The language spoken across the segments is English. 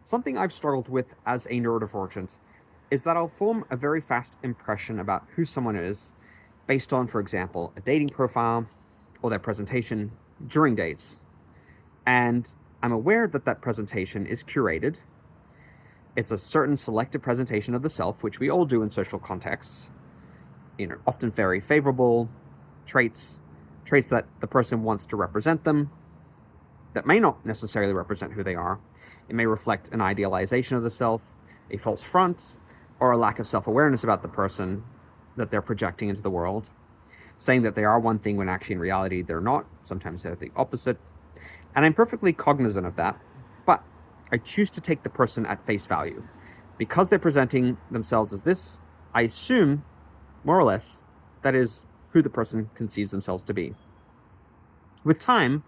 Something I've struggled with as a neurodivergent is that I'll form a very fast impression about who someone is based on, for example, a dating profile or their presentation during dates. And I'm aware that that presentation is curated. It's a certain selective presentation of the self, which we all do in social contexts, often very favorable traits, traits that the person wants to represent them, that may not necessarily represent who they are. It may reflect an idealization of the self, a false front, or a lack of self-awareness about the person that they're projecting into the world, saying that they are one thing when actually in reality they're not. Sometimes they're the opposite. And I'm perfectly cognizant of that, but I choose to take the person at face value. Because they're presenting themselves as this, I assume, more or less, that is who the person conceives themselves to be. With time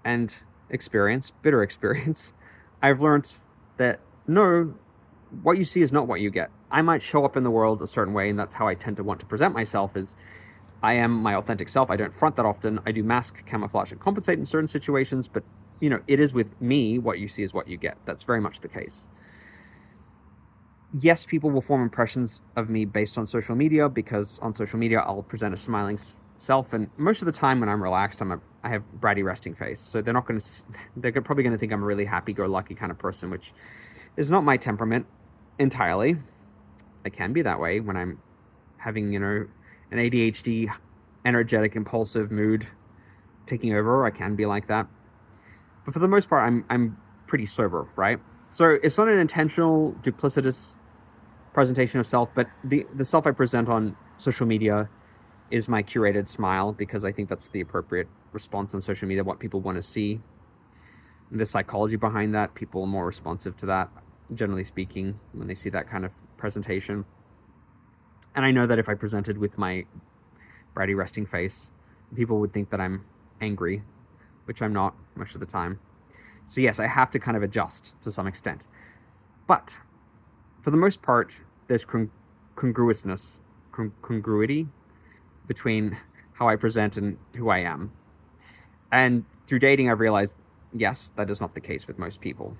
and experience, bitter experience, I've learned that no, what you see is not what you get. I might show up in the world a certain way, and that's how I tend to want to present myself, is I am my authentic self. I don't front that often. I do mask, camouflage, and compensate in certain situations, but it is with me, what you see is what you get. That's very much the case. Yes, people will form impressions of me based on social media, because on social media I'll present a smiling self, and most of the time when I'm relaxed, I have bratty resting face. So they're probably going to think I'm a really happy-go-lucky kind of person, which is not my temperament entirely. I can be that way when I'm having, an ADHD, energetic, impulsive mood taking over. I can be like that. But for the most part, I'm pretty sober, right? So it's not an intentional, duplicitous presentation of self, but the self I present on social media is my curated smile, because I think that's the appropriate response on social media, what people want to see. And the psychology behind that, people are more responsive to that, generally speaking, when they see that kind of presentation. And I know that if I presented with my bratty resting face, people would think that I'm angry, which I'm not most of the time. So yes, I have to kind of adjust to some extent. But for the most part, there's congruity between how I present and who I am. And through dating, I've realized, yes, that is not the case with most people.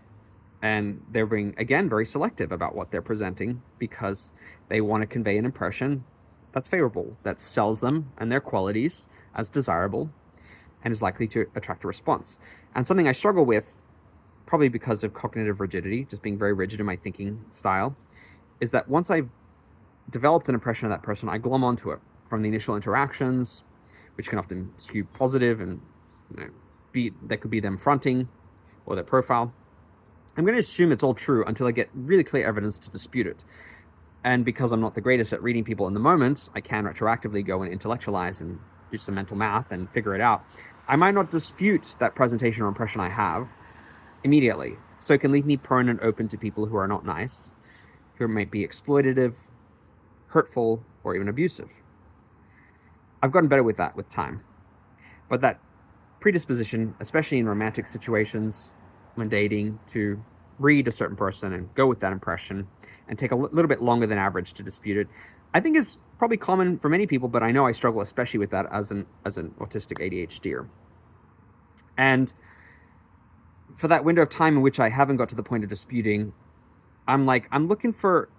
And they're being, again, very selective about what they're presenting, because they want to convey an impression that's favorable, that sells them and their qualities as desirable, and is likely to attract a response. And something I struggle with, probably because of cognitive rigidity, just being very rigid in my thinking style, is that once I've developed an impression of that person, I glom onto it from the initial interactions, which can often skew positive, and that could be them fronting or their profile. I'm going to assume it's all true until I get really clear evidence to dispute it. And because I'm not the greatest at reading people in the moment, I can retroactively go and intellectualize and do some mental math and figure it out. I might not dispute that presentation or impression I have immediately. So it can leave me prone and open to people who are not nice, who might be exploitative, hurtful, or even abusive. I've gotten better with that with time. But that predisposition, especially in romantic situations, when dating, to read a certain person and go with that impression and take a little bit longer than average to dispute it, I think is probably common for many people, but I know I struggle especially with that as an autistic ADHDer. And for that window of time in which I haven't got to the point of disputing, I'm looking for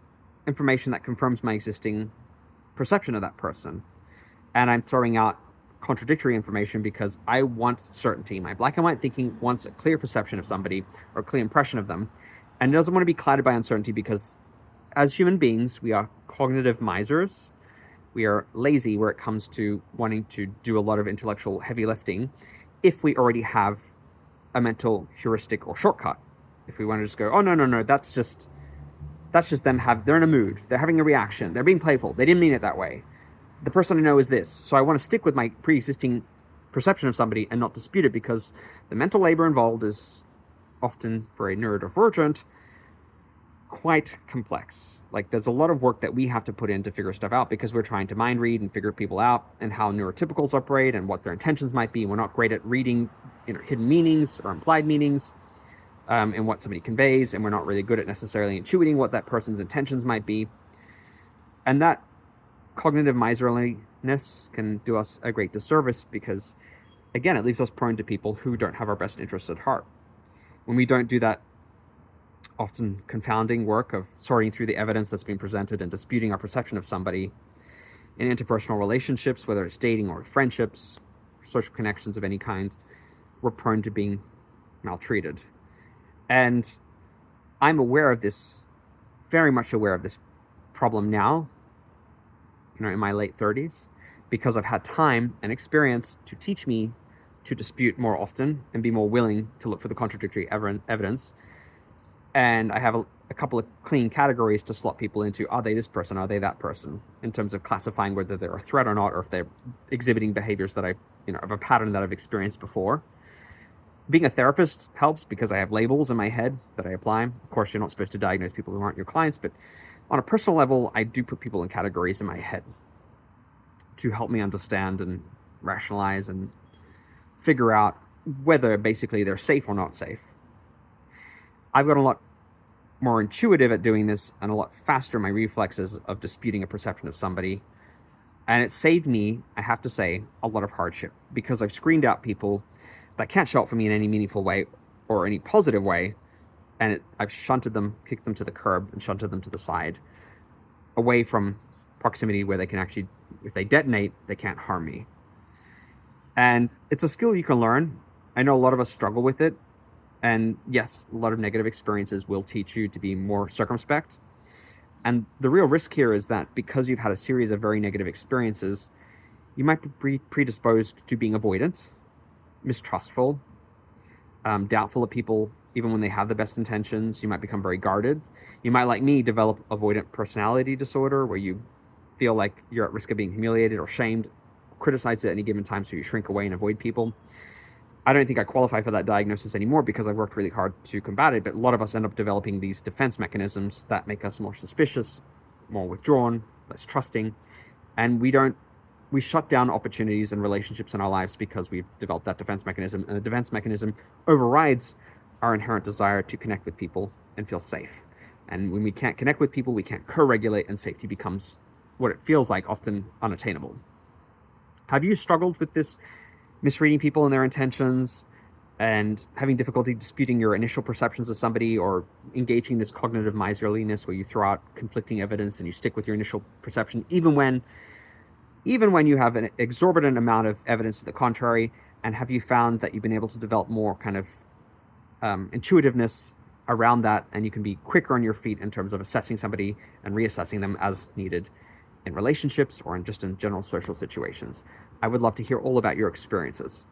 information that confirms my existing perception of that person. And I'm throwing out contradictory information because I want certainty. My black and white thinking wants a clear perception of somebody or a clear impression of them, and it doesn't want to be clouded by uncertainty, because as human beings, we are cognitive misers. We are lazy where it comes to wanting to do a lot of intellectual heavy lifting if we already have a mental heuristic or shortcut. If we want to just go, oh, no, that's just them, they're in a mood, they're having a reaction, they're being playful, they didn't mean it that way. The person I know is this, so I want to stick with my pre-existing perception of somebody and not dispute it, because the mental labor involved is often, for a neurodivergent, quite complex. Like, there's a lot of work that we have to put in to figure stuff out, because we're trying to mind read and figure people out and how neurotypicals operate and what their intentions might be. We're not great at reading hidden meanings or implied meanings and what somebody conveys, and we're not really good at necessarily intuiting what that person's intentions might be. And that cognitive miserliness can do us a great disservice, because, again, it leaves us prone to people who don't have our best interests at heart. When we don't do that often confounding work of sorting through the evidence that's been presented and disputing our perception of somebody in interpersonal relationships, whether it's dating or friendships, social connections of any kind. We're prone to being maltreated. And I'm aware of this, very much aware of this problem now, in my late 30s, because I've had time and experience to teach me to dispute more often and be more willing to look for the contradictory evidence. And I have a couple of clean categories to slot people into. Are they this person? Are they that person? In terms of classifying whether they're a threat or not, or if they're exhibiting behaviors that of a pattern that I've experienced before. Being a therapist helps because I have labels in my head that I apply. Of course, you're not supposed to diagnose people who aren't your clients, but on a personal level, I do put people in categories in my head to help me understand and rationalize and figure out whether basically they're safe or not safe. I've got a lot more intuitive at doing this and a lot faster in my reflexes of disputing a perception of somebody. And it saved me, I have to say, a lot of hardship because I've screened out people that can't show up for me in any meaningful way or any positive way. And I've shunted them, kicked them to the curb and shunted them to the side, away from proximity where they can actually, if they detonate, they can't harm me. And it's a skill you can learn. I know a lot of us struggle with it. And yes, a lot of negative experiences will teach you to be more circumspect. And the real risk here is that because you've had a series of very negative experiences, you might be predisposed to being avoidant, mistrustful, doubtful of people even when they have the best intentions. You might become very guarded. You might, like me, develop avoidant personality disorder, where you feel like you're at risk of being humiliated or shamed, criticized at any given time, so you shrink away and avoid people. I don't think I qualify for that diagnosis anymore because I've worked really hard to combat it, but a lot of us end up developing these defense mechanisms that make us more suspicious, more withdrawn, less trusting, and we shut down opportunities and relationships in our lives because we've developed that defense mechanism, and the defense mechanism overrides our inherent desire to connect with people and feel safe. And when we can't connect with people, we can't co-regulate, and safety becomes what it feels like, often unattainable. Have you struggled with this, misreading people and their intentions, and having difficulty disputing your initial perceptions of somebody, or engaging this cognitive miserliness where you throw out conflicting evidence and you stick with your initial perception, even when you have an exorbitant amount of evidence to the contrary? And have you found that you've been able to develop more kind of intuitiveness around that, and you can be quicker on your feet in terms of assessing somebody and reassessing them as needed in relationships or in general social situations? I would love to hear all about your experiences.